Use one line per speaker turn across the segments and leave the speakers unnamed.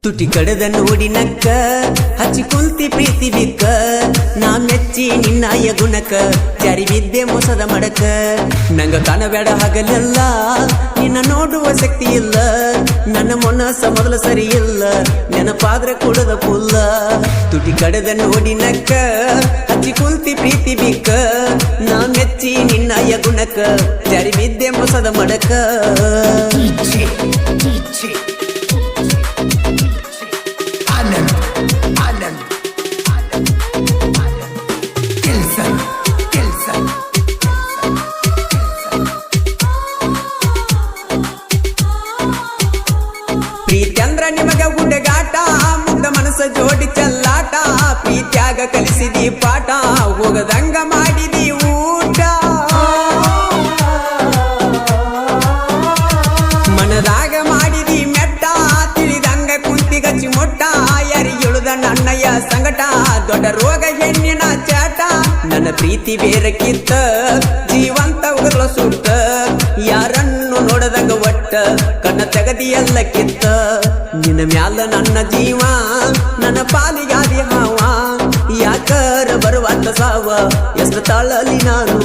ತುಟಿ ಕಡದ ನೋಡಿ ನಕ್ಕ ಹಚ್ಚಿ ಕುಂತಿ ಪ್ರೀತಿ ಬಿಕ್ಕ ನಾ ಮೆಚ್ಚಿ ನಿನ್ನಾಯ ಗುಣಕ ಜಾರಿ ಬಿದ್ದೆ ಮೋಸದ ಮಡಕ ನಂಗ ಕಾಣಬೇಡ ಹಗಲೆಲ್ಲ ನಿನ್ನ ನೋಡುವ ಶಕ್ತಿ ಇಲ್ಲ ನನ್ನ ಮನಸ್ಸ ಮೊದಲ ಸರಿ ಇಲ್ಲ ನೆನಪಾದ್ರೆ ಕೊಡದ ಪುಲ್ಲ ತುಟಿ ಕಡದ ನೋಡಿ ನಕ್ಕ ಹಚ್ಚಿ ಕುಂತಿ ಪ್ರೀತಿ ಬಿಕ್ಕ ನಾ ಮೆಚ್ಚಿ ನಿನ್ನಾಯ ಗುಣಕ ಜಾರಿ ಬಿದ್ದೆ ಮೋಸದ ಮಡಕ ಪ್ರೀತ್ಯಂದ್ರ ನಿಮಗ ಹುಡುಗಾಟ ಮುಗ್ಧ ಮನಸ್ಸ ಜೋಡಿ ಚಲ್ಲಾಟ ಪ್ರೀತ್ಯಾಗ ಕಲಿಸಿದಿ ಪಾಠ ಹೋಗದಂಗ ಮಾಡಿದಿ ಊಟ ಮನದಾಗ ಮಾಡಿದಿ ಮೆಟ್ಟ ತಿಳಿದಂಗ ಕುಂತಿಗಚ್ಚಿ ಮೊಟ್ಟ ಯಾರಿಗೆಳುದ ನನ್ನಯ್ಯ ಸಂಗಟ ದೊಡ್ಡ ರೋಗ ಹೆಣ್ಣಿನ ಚಾಟ ನನ್ನ ಪ್ರೀತಿ ಬೇರಕ್ಕಿತ್ತ ಜೀವಂತ ಉಗರ್ಲ ಸುಟ್ಟ ಯಾರನ್ನು ನೋಡದಂಗ ಒಟ್ಟ ಕಣ್ಣ ತೆಗದಿ ಎಲ್ಲ ಕಿತ್ತ ನಿನ್ನ ಮ್ಯಾಲ ನನ್ನ ಜೀವ ನನ್ನ ಪಾಲಿಗಾದಿ ಹಾವ ಯಾಕರ ಬರುವಂತ ಸಾವ ಎಷ್ಟು ತಾಳಲಿ ನಾನು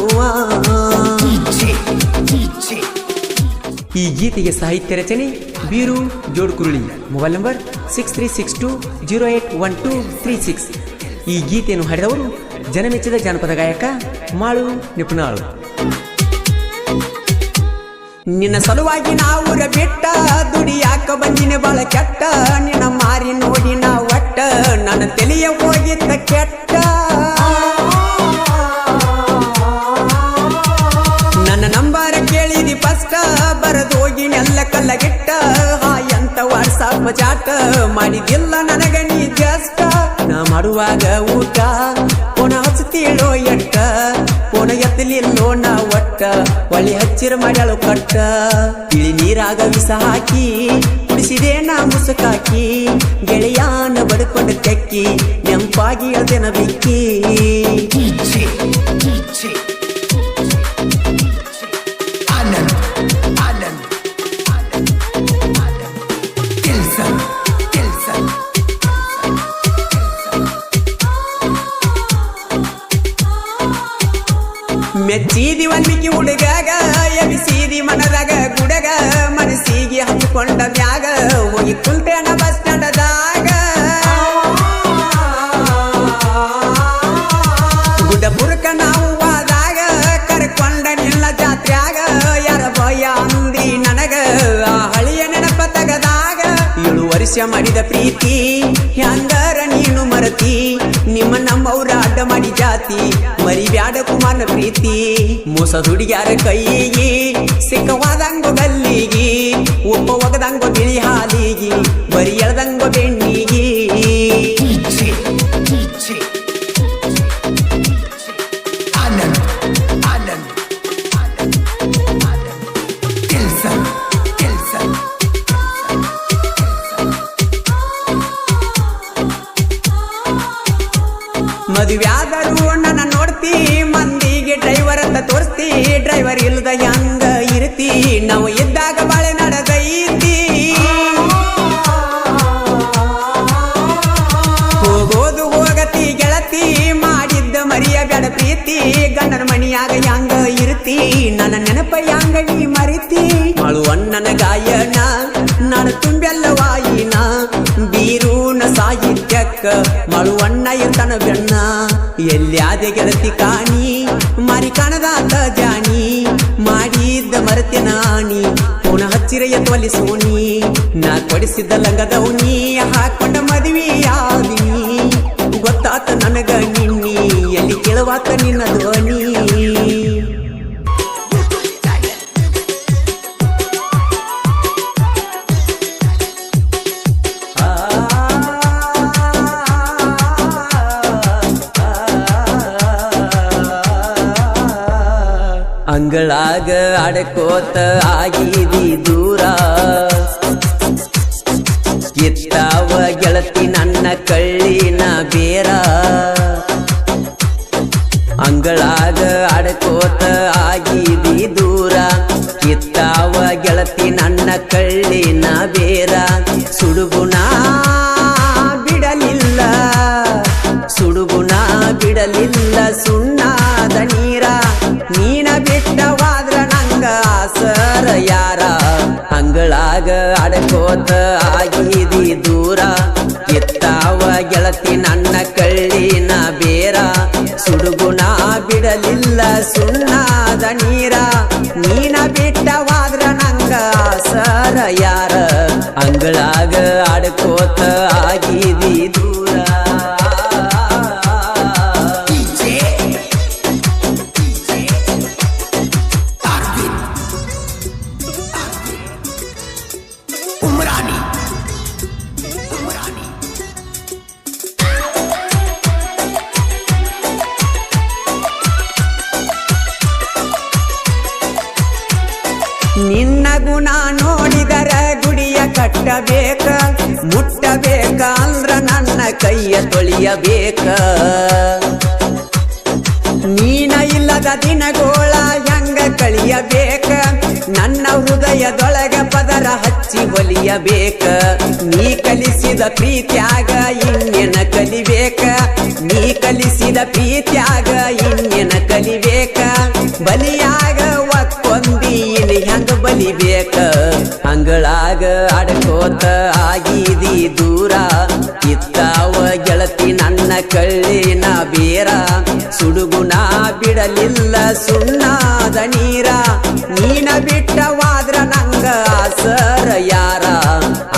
ಈ ಗೀತೆಗೆ ಸಾಹಿತ್ಯ ರಚನೆ ಬೀರು ಜೋಡ್ಕುರುಳಿ ಮೊಬೈಲ್ ನಂಬರ್ 6362081236 ಈ ಗೀತೆಯನ್ನು ಹಾಡಿದವರು ಜನಮೆಚ್ಚಿದ ಜಾನಪದ ಗಾಯಕ ಮಾಳು ನಿಪುಣಾಳು ನಿನ್ನ ಸಲುವಾಗಿ ನಾವುರ ಬಿಟ್ಟ ದುಡಿಯಾಕ ಬಂದಿನ ಬಾಳ ಕೆಟ್ಟ ನಿನ್ನ ಮಾರಿ ನೋಡಿ ನಾ ಒಟ್ಟ ನನ್ನ ತಲೆಯ ಹೋಗಿತ್ತ ಕೆಟ್ಟ ನನ್ನ ನಂಬರ ಕೇಳಿದಿ ಫಸ್ಟ್ ಬರದು ಹೋಗಿ ನೆಲ್ಲ ಕಲ್ಲಗಿಟ್ಟ ಎಂತ ವಾಟ್ಸಾಪ್ ಚಾಟ ಮಾಡಿದಿಲ್ಲ ನನಗ ನೀ ಜಸ್ಟ್ ನಾ ಮಾಡುವಾಗ ಊಟ ಪೋಣ ಹಚ್ಚತೀಳೋ ಎಟ್ಟ ಪೋಣ ಎತ್ತಲಿಲ್ಲೋ ನಾ ಒಟ್ಟ ಒಳ್ಳೆ ಹಚ್ಚಿರ ಮಾಡ್ಯಾಳು ಕಟ್ಟ ಇಳಿ ನೀರಾಗ ವಿಷ ಹಾಕಿ ಕುಡಿಸಿದೆ ನಾ ಮುಸುಕಾಕಿ ಗೆಳೆಯಾನ ಬಡ್ಕೊಂಡು ತೆಕ್ಕಿ ನೆಂಪಾಗಿ ಅದೇನ ಬಿಕ್ಕಿ ಮೆಚ್ಚಿದಿ ಒಂದಿಕ್ಕಿ ಹುಡುಗಾಗ ಎಬಿಸಿದಿ ಮನದಾಗ ಗುಡಗ ಮನಸ್ಸಿಗೆ ಹಚ್ಚಿಕೊಂಡ ಮ್ಯಾಗ ಹೋಗಿ ಕುಂತೇನ ಬಸ್ ಸ್ಟ್ಯಾಂಡದಾಗ ಗುಡ್ಡಪುರಕ ನಾವು ಆದಾಗ ಕರ್ಕೊಂಡ ನಿಲ್ಲ ಜಾತ್ರ್ಯಾಗ ಯಾರ ಭಯ ಅಂದಿ ನನಗ ಆ ಹಳಿಯ ನೆನಪ ತಗದಾಗ 7 ವರ್ಷ ಮಾಡಿದ ಪ್ರೀತಿ ಹ್ಯಾಂಗರ ನೀನು ಮರತಿ ನಿಮ್ಮ ನಮ್ಮವ್ರ ಅಡ್ಡ ಮಾಡಿ ಜಾತಿ ಮರಿಬ್ಯಾಡ ಕುಮಾರನ ಪ್ರೀತಿ ಮೋಸ ಹುಡುಗ್ಯಾರ ಕೈಯಿಗಿ ಸಿಕ್ಕವಾದಂಗೋ ಗಲ್ಲಿಗಿ ಒಬ್ಬ ಒಗದಂಗೋ ಬಿಳಿ ಹಾಲಿಗಿ ಬರಿ ಎಳ್ದಂಗೋ ಬೆಣ್ಣಿಗಿ ಮದುವ್ಯಾದರೂ ನನ್ನ ನೋಡ್ತಿ ಮಂದಿಗೆ ಡ್ರೈವರ್ ಅಂತ ತೋರಿಸ್ತಿ ಡ್ರೈವರ್ ಇಲ್ದ ಹೆಂಗ ಇರ್ತಿ ನಾವು ಇದ್ದಾಗ ಬಾಳೆ ನಡೆದೈತಿ ಹೋಗೋದು ಹೋಗತಿ ಗೆಳತಿ ಮಾಡಿದ್ದ ಮರಿಯ ಬೇಡ ಪ್ರೀತಿ ಗಂಡನ ಮಣಿಯಾಗ ಹೆಂಗ ಇರ್ತಿ ನನ್ನ ನೆನಪ ಹೆಂಗ ನೀ ಮರಿತಿ ಮಾಳು ಅಣ್ಣನ ಗಾಯನ ನಾನು ತುಂಬೆಲ್ಲ ವಾಯಿನ ಬೀರೂನ ಸಾಹಿತ್ಯಕ್ಕ ಮಾಳು ಅಣ್ಣ ಇರ್ತಾನ ಬೆಣ್ಣ ಎಲ್ಯಾದೆ ಗೆಳತಿ ಕಾಣಿ ಮಾರಿ ಕಾಣದಾತ ಜಾನಿ ಮಾಡಿದ್ದ ಮರತೆ ನಾಣಿ ಪುನ ಹಚ್ಚಿರ ಎತ್ತವಲ್ಲಿ ಸೋನಿ ನಾ ಕೊಡಿಸಿದ್ದ ಲಂಗದವನಿ ಹಾಕೊಂಡ ಮದುವೆಯಾದಿನಿ ಗೊತ್ತಾತ ನನಗ ನಿನ್ನಿ ಎಲ್ಲಿ ಕೇಳುವಾತ ನಿನ್ನ ಧ್ವನಿ ಅಂಗಳಾಗ ಅಡಕೋತ ಆಗಿದಿ ದೂರ ಕಿತ್ತಾವ ಗೆಳತಿ ನನ್ನ ಕಳ್ಳಿನ ಬೇರ ಅಂಗಳಾಗ ಅಡಕೋತ ಆಗಿದಿ ದೂರ ಕಿತ್ತಾವ ಗೆಳತಿ ನನ್ನ ಕಳ್ಳಿನ ಬೇರ ಸುಡುಗುಣ ಆಡ್ಕೋತ ಆಗಿದಿ ದೂರ ಎತ್ತಾವ ಗೆಳತಿ ನನ್ನ ಕಳ್ಳಿನ ಬೇರ ಸುಡುಗುಣ ಬಿಡಲಿಲ್ಲ ಸುಣ್ಣಾದ ನೀರ ನೀನ ಬಿಟ್ಟವಾದ್ರ ನಂಗ ಆಸರ ಯಾರ ಅಂಗಳಾಗ ಆಡ್ಕೋತ ಆಗಿದಿ ದೂರ ನಿನ್ನ ಗುಣ ನೋಡಿದರ ಗುಡಿಯ ಕಟ್ಟಬೇಕ ಮುಟ್ಟಬೇಕ ಅಂದ್ರ ನನ್ನ ಕೈಯ ತೊಳಿಯಬೇಕ ನೀನ ಇಲ್ಲದ ದಿನಗೋಳ ಹೆಂಗ ಕಳಿಯಬೇಕ ನನ್ನ ಹೃದಯದೊಳಗ ಪದರ ಹಚ್ಚಿ ಒಲಿಯಬೇಕ ನೀ ಕಲಿಸಿದ ಪ್ರೀತ್ಯಾಗ ಇನ್ನೇನ ಕಲಿಬೇಕ ನೀ ಕಲಿಸಿದ ಪ್ರೀತ್ಯಾಗ ಇನ್ನೇನ ಕಲಿಬೇಕ ಬಲಿಯಾಗ ಒಕ್ಕೊಂದೀನಿ ಹೆಂಗ ಬಲಿಬೇಕ ಅಂಗಳಾಗ ಆಡ್ಕೋತ ಆಗಿದಿ ದೂರ ಇತ್ತಾವ ಗೆಳತಿ ನನ್ನ ಕಳ್ಳಿನ ಬೇರ ಸುಡುಗುಣ ಬಿಡಲಿಲ್ಲ ಸುಣ್ಣಾದ ನೀರ ನೀನ ಬಿಟ್ಟವಾದ್ರ ನಂಗ ಆಸರ ಯಾರ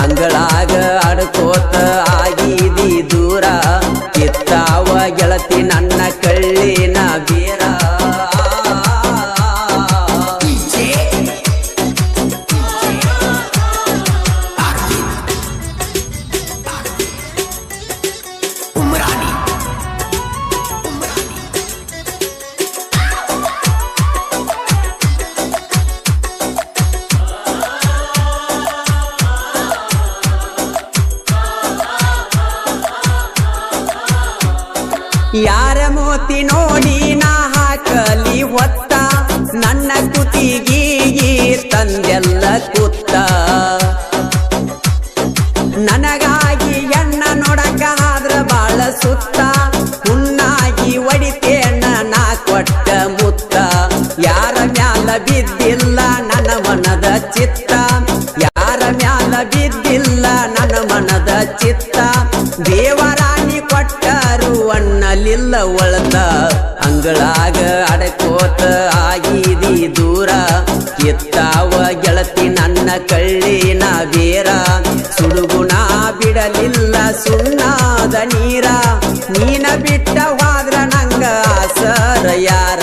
ಅಂಗಳಾಗ ಆಡ್ಕೋತ ಆಗಿದಿ ದೂರ ಇತ್ತಾವ ಗೆಳತಿ ನನ್ನ ಕಳ್ಳಿನ ಬೇರ ಯಾರ ಮೋತಿ ನೋಡಿ ನಾ ಹಾಕಲಿ ಹೊತ್ತ ನನ್ನ ಕುತಿಗಿ ತಂದೆಲ್ಲ ಕುತ್ತ ನನಗಾಗಿ ಎಣ್ಣ ನೋಡಕ ಆದ್ರ ಬಾಳ ಸುತ್ತ ಹುಣ್ಣಾಗಿ ಒಡಿತೇನ ನಾ ಕೊಟ್ಟ ಮುತ್ತ ಯಾರ ಮ್ಯಾಲ ಬಿದ್ದಿಲ್ಲ ನನ್ನ ಮನದ ಚಿತ್ತ ಯಾರ ಮ್ಯಾಲ ಬಿದ್ದಿಲ್ಲ ನನ್ನ ಮನದ ಚಿತ್ತ ದೇವರಾಣಿ ಕೊಟ್ಟರು ಅನ್ನಲಿಲ್ಲ ಒಳತ ಅಂಗಳಾಗ ಅಡಕೋತ ಆಗಿದಿ ದೂರ ಎತ್ತಾವ ಗೆಳತಿ ನನ್ನ ಕಳ್ಳಿನ ಬೇರ ಸುಡುಗುಣ ಬಿಡಲಿಲ್ಲ ಸುಣ್ಣಾದ ನೀರ ನೀನ ಬಿಟ್ಟವಾದ್ರ ನಂಗ ಆಸರ ಯಾರ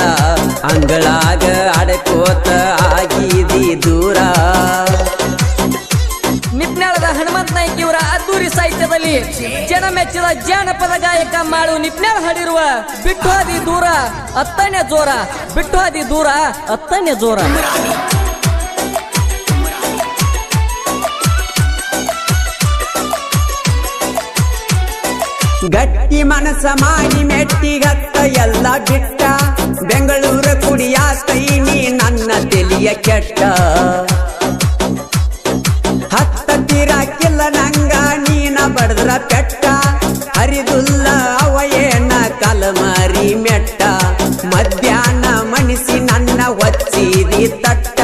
ಅಂಗಳಾಗ ಅಡಕೋತ ಆಗಿದಿ ದೂರ
ನಿಪ್ನಾಳದ ಹನುಮಂತ ನಾಯ್ಕ ಇವರ ಅದ್ದೂರಿ ಸಾಹಿತ್ಯದಲ್ಲಿ ಜನ ಮೆಚ್ಚಿದ ಜಾನಪದ ಗಾಯಕ ಮಾಳು ನಿಪ್ನಾಳ ಹಾಡಿರುವ ಬಿಟ್ಟು ಹಾದಿ ದೂರ ಅತ್ತನೇ ಜೋರ ಬಿಟ್ಟು ಹಾದಿ ದೂರ ಅತ್ತನೇ ಜೋರ
ಗಟ್ಟಿ ಮನಸ ಮಾಡಿ ಮೆಟ್ಟಿಗತ್ತ ಎಲ್ಲ ಬಿಟ್ಟ ಬೆಂಗಳೂರು ಕುಡಿಯಾಸ್ತೈನಿ ನನ್ನ ತೆಲಿಯ ಕೆಟ್ಟ ಹತ್ತಿರಾಕಿಲ್ಲ ನಂಗ ನೀನ ಬಡದ್ರ ಪೆಟ್ಟ ಹರಿದುಲ್ಲ ಅವಯೇನ ಕಲಮರಿ ಮೆಟ್ಟ ಮಧ್ಯಾಹ್ನ ಮನಿಸಿ ನನ್ನ ಒಚ್ಚಿದಿ ತಟ್ಟ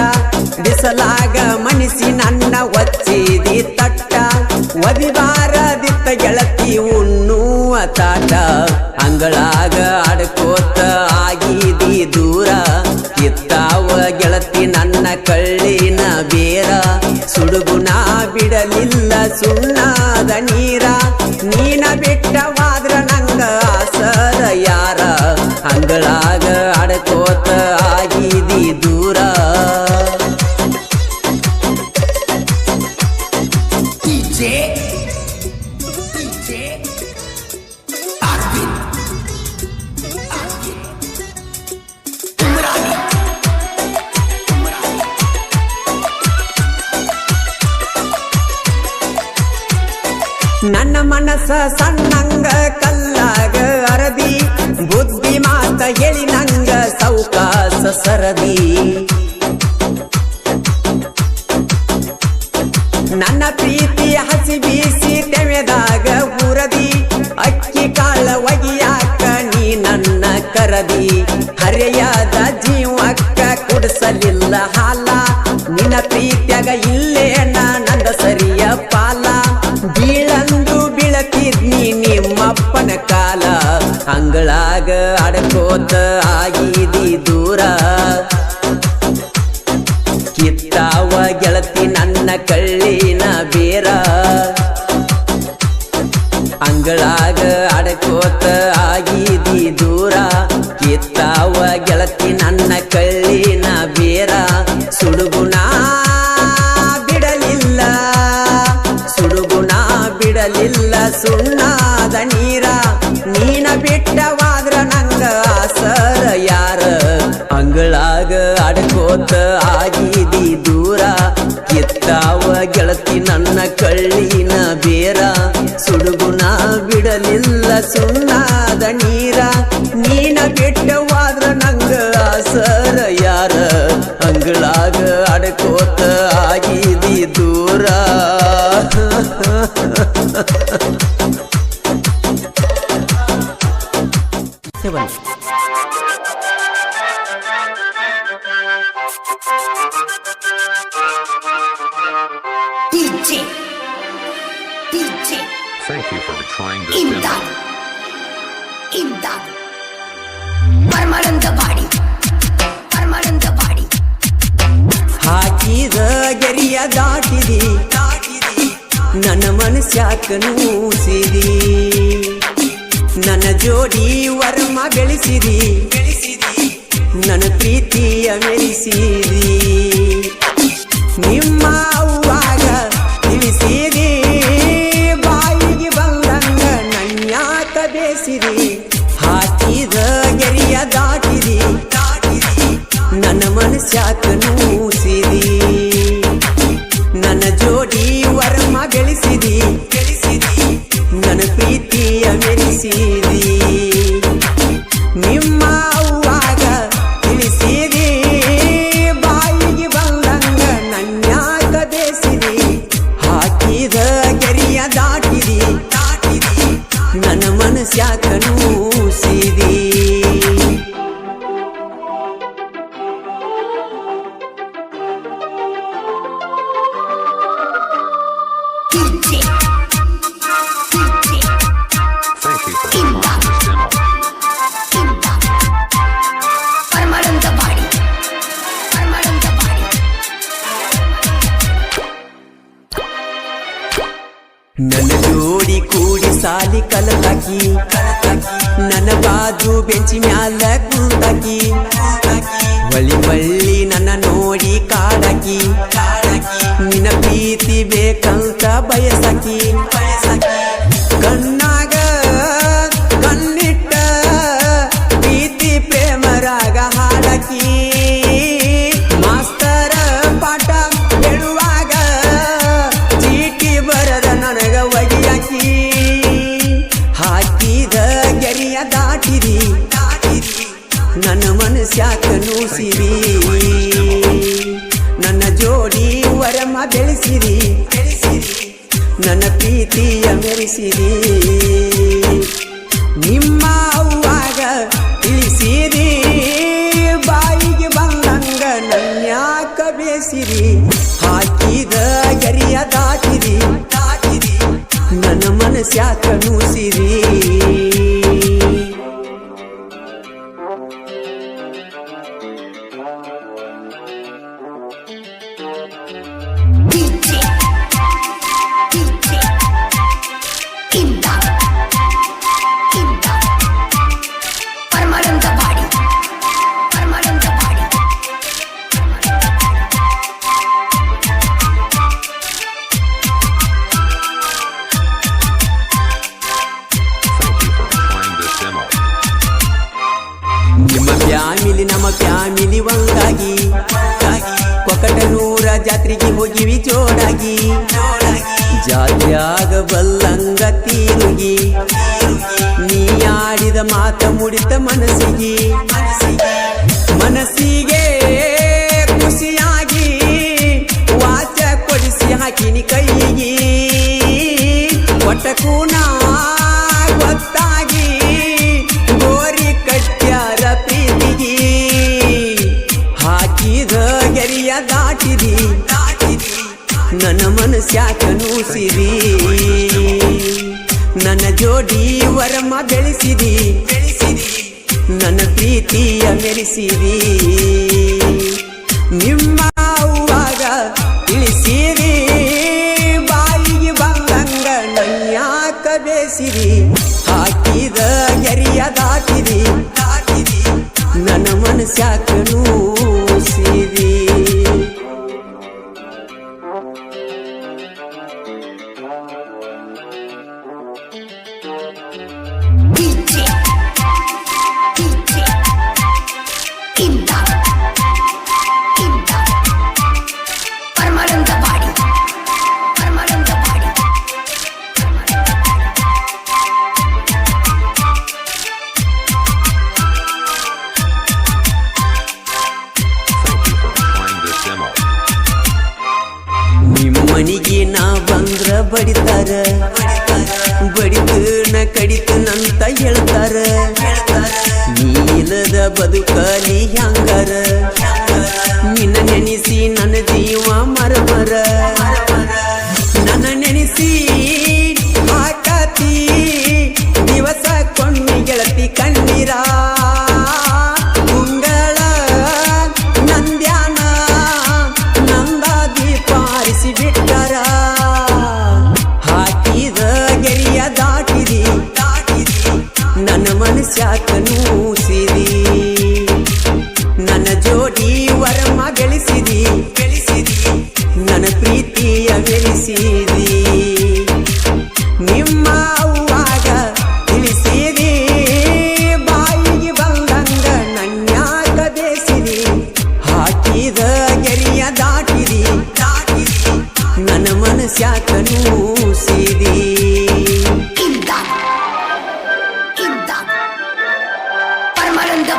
ಬಿಸಲಾಗ ಮನಿಸಿ ನನ್ನ ಒಚ್ಚಿದಿ ತಟ್ಟ ಒದಿಬಾರದಿತ್ತ ಗೆಳತಿ ಉಣ್ಣುವ ತಾಟ ಅಂಗಳಾಗ ಆಡ್ಕೋತ ಆಗಿದಿ ದೂರ ಇತ್ತಾವ ಗೆಳತಿ ನನ್ನ ಕಳ್ಳಿನ ಬೇರ ಸುಡುಗುಣ ಬಿಡಲಿಲ್ಲ ಸುಣ್ಣಾದ ನೀರ ನೀನ ಬಿಟ್ಟವಾದ್ರ ನಂಗ ಆಸರ ಯಾರ ಅಂಗಳಾಗ ಆಡ್ಕೋತ ಆಗಿದಿ ದೂರ ನನ್ನ ಮನಸ ಸಣ್ಣಂಗ ಕಲ್ಲಾಗ ಅರದಿ ಬುದ್ಧಿ ಮಾತ ಹೇಳಿ ನಂಗ ಸೌಕಾಸ ಸರದಿ ನನ್ನ ಪ್ರೀತಿ ಹಸಿ ಬೀಸಿ ತೆಮೆದಾಗ ಊರದಿ ಅಕ್ಕಿ ಕಾಳ ಒಗಿಯಾಕ ನೀ ನನ್ನ ಕರದಿ ಹರೆಯಾದ ಜೀವಕ್ಕ ಕುಡಿಸಲಿಲ್ಲ ಹಾಲ ನಿನ್ನ ಪ್ರೀತ್ಯಾಗ ಇಲ್ಲೇ ನಂದ ಸರಿಯ ಕಾಲ ಅಂಗಳಾಗ ಅಡಕೋತ ಆಗಿದಿ ದೂರ ಕಿತ್ತಾವ ಗೆಳತಿ ನನ್ನ ಕಳ್ಳಿನ ಬೇರ ಅಂಗಳಾಗ ಅಡಕೋತ ಆಗಿದಿ ದೂರ ಕಿತ್ತಾವ ಗೆಳತಿ ನನ್ನ ಕಳ್ಳಿನ ಬೇರ ಸುಡುಗುಣ ಬಿಡಲಿಲ್ಲ ಸುಣ್ಣಾದ ನೀರ ನೀನ ಬಿಟ್ಟವಾದ್ರ ನಂಗ ಆಸರ ಯಾರ ಅಂಗಳಾಗ ಅಡಕೋತ ಆಗಿದಿ ದೂರ ಕಿತ್ತಾವ ಗೆಳತಿ ನನ್ನ ಕಳ್ಳಿನ ಬೇರ ಸುಡುಗುಣ ಬಿಡಲಿಲ್ಲ ಸುಣ್ಣಾದ ನೀರ ನೀನ ಬಿಟ್ಟವಾದ್ರ ನಂಗ ಆಸರ ಯಾರ ಅಂಗಳಾಗ ಅಡಕೋತ ಆಗಿದಿ ದೂರ
Thank you for trying this demo.
Imdad. Permanent body.
ಹಾಕಿದ ಗೆರಿಯ ದಾಟಿದಿ ನನ್ನ ಮನಸ್ಯಾಕ ನೂಸಿದಿ ನನ್ನ ಜೋಡಿ ವರ್ಮ ಬೆಳೆಸಿದಿ ನನ್ನ ಪ್ರೀತಿಯ ಮೆರೆಸಿದಿ ನಿಮ್ಮ ಅವ್ವಾಗ ತಿಳಿಸಿದಿ ಬಾಯಿಗೆ ಬಂದಂಗ ನನ್ಯಾಕ ಬೇಸಿದಿ ಹಾಕಿದ ಗೆರಿಯ ದಾಟಿದಿ ನನ್ನ ಮನಸ್ಯಾಕ ನೂಸಿದಿ ನನ್ನ ಜೋಡಿ ವರ್ಮ ಬೆಳೆಸಿದಿ ನನ್ನ ಪ್ರೀತಿಯ ಮೆರೆಸಿದಿ ನಿಮ್ಮ ಅವ್ವಾಗ ತಿಳಿಸಿದಿ ಬಾಯಿಗೆ ಬಂದಂಗ ನನ್ಯಾಕ ಬೇಸಿದಿ ಹಾಕಿದ ಗೆರಿಯ ದಾಟಿದಿ ನನ್ನ ಮನಸ್ಯಾಕ ನೂಸಿದಿ
Thank you for trying this demo.
Permanent body.
ನನ್ನ ಜೋಡಿ ಕೂಡಿ ಸಾಲಿ ಕಲತಾಕಿ ನನ್ನ ಬಾಜು ಬೆಂಚಿ ಮ್ಯಾಲ ಕುಂತಾಕಿ ಹೊಳ್ಳಿ ನನ್ನ ನೋಡಿ ಕಾಡಾಕಿ ನಿನ್ನ ಪ್ರೀತಿ ಬೇಕಂತ ಬಯಸಾಕಿ ಕಣ್ಣಾಗ ಕಣ್ಣಿಟ್ಟ ಪ್ರೀತಿ ಪ್ರೇಮರಾಗ ಹಾಡಾಕಿ ಮಾಸ್ತರ ಪಾಠ ಹೇಳುವಾಗ ಚೀಟಿ ಬರದ ನನಗ ಒಗಿಯಾಕಿ ಹಾಕಿದ ಗೆರಿಯ ದಾಟಿದಿ ನನ್ನ ಮನಸ್ಯಾಕ ನೂಸಿದಿ ನನ್ನ ಜೋಡಿ ವರಮ ಬೆಳೆಸಿದಿ ನನ್ನ ಪ್ರೀತಿಯ ಮೆರೆಸಿದಿ ನಿಮ್ಮ ಅವ್ವಾಗ ತಿಳಿಸಿದಿ ಬಾಯಿಗೆ ಬಂದಂಗ ನನ್ಯಾಕ ಬೇಸಿದಿ ಹಾಕಿದ ಗೆರಿಯ ದಾಟಿದಿ ನನ್ನ ಮನಸ್ಯಾಕ ನೂಸಿದಿ
Permanent body.
Thank you for trying this demo.
ನಿಮ್ಮ ಫ್ಯಾಮಿಲಿ ನಮ್ಮ ಫ್ಯಾಮಿಲಿ ಒಂದಾಗಿ ಕೊಕಟನೂರ ಜಾತ್ರೆಗೆ ಹೋಗಿವಿ ಜೋಡಾಗಿ ಜಾತ್ರೆಯಾಗ ಬಲ್ಲಂಗ ತೀರುಗಿ ನೀ ಆಡಿದ ಮಾತ ಮುಡಿತ ಮನಸ್ಸಿಗೆ ಖುಷಿಯಾಗಿ ವಾಚ ಕೊಡಿಸಿ ಹಾಕಿನಿ ಕೈಗೆ ಒಟ್ಟಕೂ ನಾ ಗೊತ್ತಾಗಿ ಗೋರಿ ಕಟ್ಟ್ಯಾರ ಪ್ರೀತಿಗೆ ಹಾಕಿದ ಗೆರಿಯ ದಾಟಿದಿ ನನ್ನ ಮನಸ್ಯಾಕ ನೂಸಿದಿ ನನ್ನ ಜೋಡಿ ವರಮ ಬೆಳೆಸಿದಿ ನನ್ನ ಪ್ರೀತಿಯ ಮೆರೆಸಿದಿ ನಿಮ್ಮ ಅವ್ವಾಗ ತಿಳಿಸಿದಿ ಬಾಯಿಗೆ ಬಂದಂಗ ನನ್ಯಾಕ ಬೇಸಿದಿ ಹಾಕಿದ ಗೆರಿಯ ದಾಟಿದಿ ನನ್ನ ಮನಸ್ಯಾಕ ನೂಸಿದಿ
DJ Imdad Paramananda Body
Thank you for playing this demo.
ನಿಮ್ಮ ಮನಿಗೆ ನಾ ಬಂದ್ರ ಬಡಿತಾರ ಬಡಿದು ನ ಕಡಿತು ನಂತ ಹೇಳ್ತಾರ ನೀಲದ ಬದುಕಲಿ ಹ್ಯಾಂಗಾರ ನಿನ್ನ ನೆನೆಸಿ ನನ್ನ ಜೀವ ಮರಮರ ನನ್ನ ನೆನೆಸಿ ಹಾಕತಿ ದಿವಸ ಕೊಂಡಿ ಗೆಳತಿ ಕಣ್ಣೀರ ಉಂಗಳ ನಂದ್ಯಾನ ನಂದ ದೀಪ ಆರಿಸಿ ಬಿಟ್ಟರ ಹಾಕಿದ ಗೆರಿಯ ದಾಟಿದಿ ನನ್ನ ಮನಸ್ಯಾಕ ನೂಸಿದಿ ನನ್ನ ಜೋಡಿ ವರಮ ಗಳಿಸಿದಿ ನನ್ನ ಪ್ರೀತಿಯ ಬೆಳೆಸಿದಿ ನಿಮ್ಮ ಅವ್ವಾಗ ತಿಳಿಸಿದಿ ಬಾಯಿಗೆ ಬಂದಂಗ ನನ್ಯಾಕ ಬೇಸಿದಿ ಹಾಕಿದ ಗೆರಿಯ ದಾಟಿದಿ ನನ್ನ ಮನಸ್ಯಾಕ ನೂಸಿದಿ
Imdad Paramananda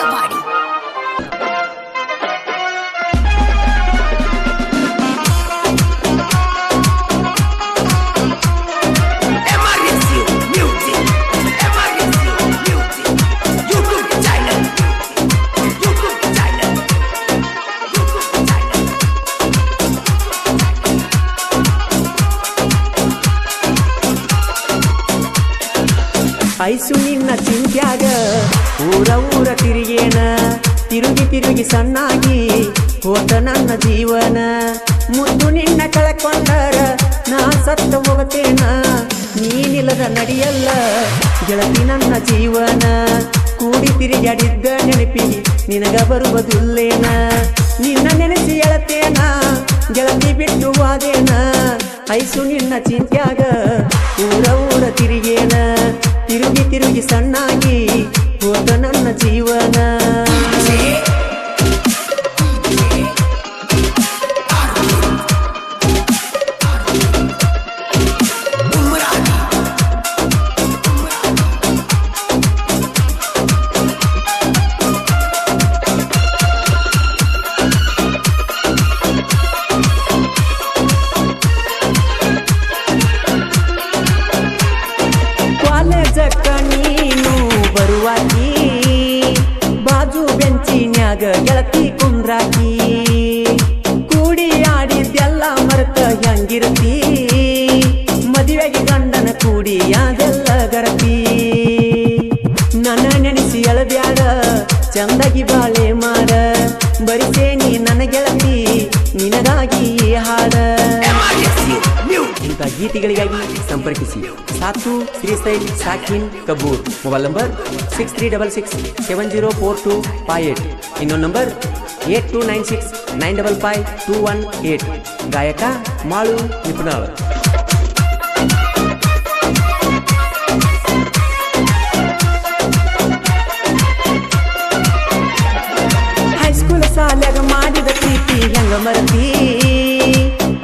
Body MRSU Music YouTube channel
ice ನಿನ್ನ ಚಿಂತ್ಯಾಗ ಊರ ತಿರುಗೇನ ತಿರುಗಿ ಸಣ್ಣಾಗಿ ಹೋತ ನನ್ನ ಜೀವನ ಮುದ್ದು ನಿನ್ನ ಕಳಕೊಂಡರ ನಾ ಸತ್ತ ಹೋಗತೇನ ನೀನಿಲ್ಲದ ನಡಿಯಲ್ಲ ಗೆಳತಿ ನನ್ನ ಜೀವನ ಕೂಡಿ ತಿರುಗಾಡಿದ್ದ ನೆನಪಿಗೆ ನಿನಗ ಬರುವುದಿಲ್ಲೇನ ನಿನ್ನ ನೆನೆಸಿ ಎಳತೇನ ಗೆಳತಿ ಬಿಟ್ಟು ವಾದೇನ ಐಸು ನಿನ್ನ ಚಿಂತ್ಯಾಗ ಊರ ತಿರುಗೇನ ತಿರುಗಿ ಸಣ್ಣಾಗಿ ಹೋತ ನನ್ನ ಜೀವನ ಕಾಲೇಜಕ್ಕ ನೀನು ಬರುವಾಕಿ ಬಾಜು ಬೆಂಚಿನ್ಯಾಗ ಗೆಳತಿ ಕುಂದ್ರಾಕಿ ಕೂಡಿ ಆಡಿದ್ದೆಲ್ಲ ಮರೆತ ಹೆಂಗಿರತಿ ಮದುವೆಗೆ ಗಂಡನ ಕೂಡಿ ಅದೆಲ್ಲ ಗರತಿ ನನ್ನ ನೆನೆಸಿ ಎಳಬ್ಯಾಡ ಚಂದಗಿ ಬಾಳೆ ಮಾಡ ಬರಿಸೇನಿ ನನ್ನ ಗೆಳತಿ ನಿನಗಾಗಿ ಹಾಡ ಇಂಥ ಗೀತೆಗಳಿಗಾಗಿ ಸಂಪರ್ಕಿಸಿ ಸಾತು ಶ್ರೀಸೈಲ್ ಸಾಕಿನ್ ಕಬೂರ್ ಮೊಬೈಲ್ ನಂಬರ್ 6366704258 ಇನ್ನೊಂದು ನಂಬರ್ 8296955218 ಗಾಯಕ ಮಾಳು ನಿಪುಣಾಳ್ ಹೈಸ್ಕೂಲ್ ಸಾಲ್ಯಾಗ ಮಾಡಿದ ಪ್ರೀತಿ ಹೆಂಗ ಮರತಿ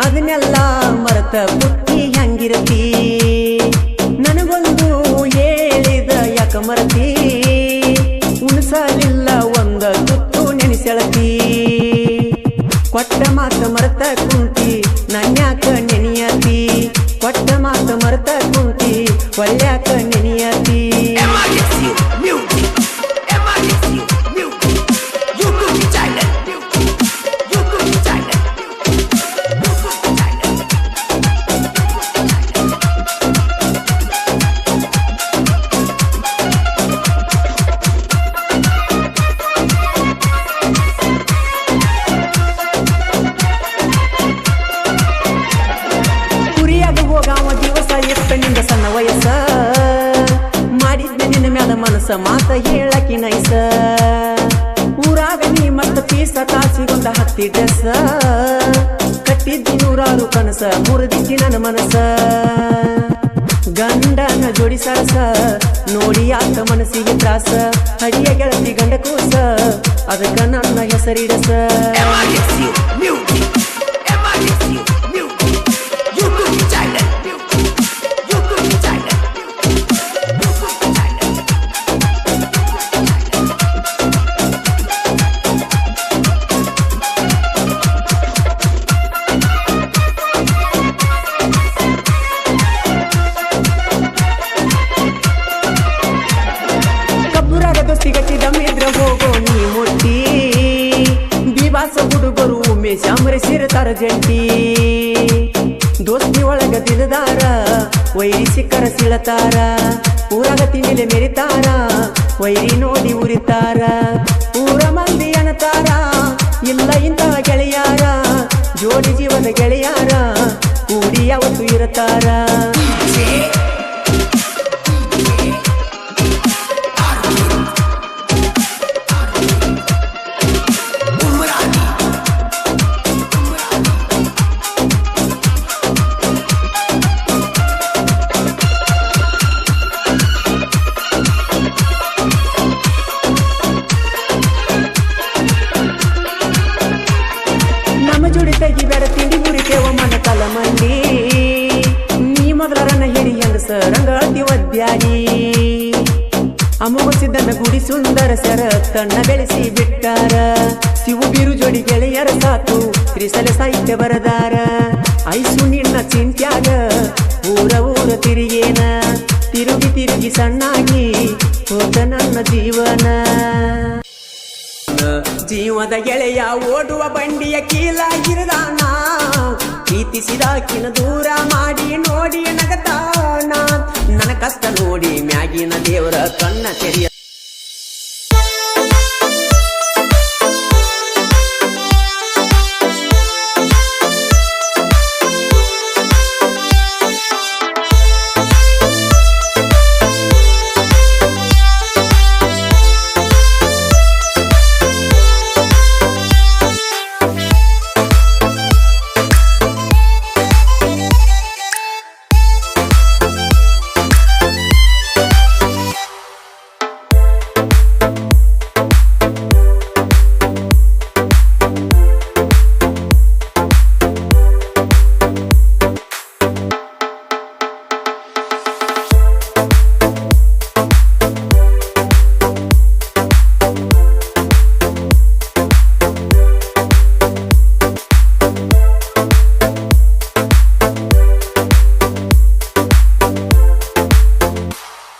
ಅದನ್ನೆಲ್ಲ ಮರತ ಬುತ್ತಿ ಹೆಂಗಿರತಿ ನನಗೊಂದು ಹೇಳಿದ ಯಾಕ ಮರತಿ ಉಣಸಲಿಲ್ಲ ಒಂದ ತುತ್ತು ನೆನೆಸೆಳತಿ ಕೊಟ್ಟ ಮಾತ ಮರತ ಕುಂತಿ ನನ್ಯಾಕ ನೆನೆಯತಿ ಕೊಟ್ಟ ಮಾತ ಮರತ ಕುಂತಿ ಒಳ್ಳ್ಯಾಕ ನೆನೆಯತಿ ಇತ್ತ ನಿಂದ ಸಣ್ಣ ವಯಸ್ಸ ಮಾಡಿದ್ದೆ ನಿನ್ನ ಮ್ಯಾಲ ಮನಸ್ಸ ಮಾತ ಹೇಳಕಿ ನೈಸ ಊರಾಗ ನೀ ಮತ್ತ ಪೀಸ ಕಾಸಿಗೊಂದ ಹತ್ತಿ ಡ್ರೆಸ್ ಕಟ್ಟಿದ್ದಿ ನೂರಾರು ಕನಸ ಮುರಿದಿದ್ದಿ ನನ್ನ ಮನಸ್ಸ ಗಂಡನ ಜೋಡಿ ಸರಸ ನೋಡಿ ಆತ ಮನಸ್ಸಿಗೆ ತ್ರಾಸ ಹಡಿಯ ಗೆಳತಿ ಗಂಡ ಕೂಸ ಅದಕ್ಕ ನನ್ನ ಹೆಸರಿಡಸ
MRSU Music. MRSU Music. YouTube channel. YouTube channel. YouTube channel.
ಕಬ್ಬುರಾಗ ದೋಸ್ತಿ ಗಟ್ಟಿ ದಮ್ಮಿದ್ರ ಹೋಗೋ ನೀ ಮುಟ್ಟಿ ದಿವಾಸ ಹುಡುಗರು ಉಮೇಶ ಅಮರೇಶಿರ್ತಾರ ಜಂಟಿ ದೋಸ್ತಿ ಒಳಗ ದಿಲದಾರ ವೈರಿ ಸಿಕ್ಕರ ಸಿಳತಾರ ಊರಾಗ ತಿಂಡಿಲೆ ಮೆರಿತಾರ ವೈರಿ ನೋಡಿ ಉರಿತಾರ ಊರ ಮಂದಿ ಅನತಾರ ಇಲ್ಲ ಇಂತಹ ಗೆಳೆಯಾರ ಜೋಡಿ ಜೀವನ ಗೆಳೆಯಾರ ಕೂಡಿ ಯಾವತ್ತು ಇರತಾರ ನಮ್ಮ ಜೋಡಿ ತೆಗಿ ಬೇಡ ತಿಂಡಿ ಮುರಿತೇವ ಮನ ಕಲ ಮಂಡಿ ನೀ ಮೊದಲರನ್ನ ಹಿಡಿ ಹೆಂಗಸ ರಂಗಾತಿ ಒದ್ಯಾಗಿ ಅಮೋಘ ಸಿದ್ದನ ಗುಡಿ ಸುಂದರ ಸರ ತನ್ನ ಬೆಳೆಸಿ ಬಿಟ್ಟಾರ ಶಿವು ಬೀರು ಜೋಡಿ ಗೆಳೆಯರ ಸಾತು ತ್ರಿಸಲೆ ಸಾಹಿತ್ಯ ಬರದಾರ ಐಸು ನಿನ್ನ ಚಿಂತ್ಯಾಗ ಊರ ಊರ ತಿರುಗೇನ ತಿರುಗಿ ತಿರುಗಿ ಸಣ್ಣಾಗಿ ಹೋದ ನನ್ನ ಜೀವನ ಜೀವದ ಗೆಳೆಯ ಓಡುವ ಬಂಡಿಯ ಕೀಲಾಗಿರದಾನ ಪ್ರೀತಿಸಿದಾಕಿನ ದೂರ ಮಾಡಿ ನೋಡಿ ನಗತಾನ ನನ್ನ ಕಷ್ಟ ನೋಡಿ ಮ್ಯಾಗಿನ ದೇವರ ಕಣ್ಣ ತೆರೆಯ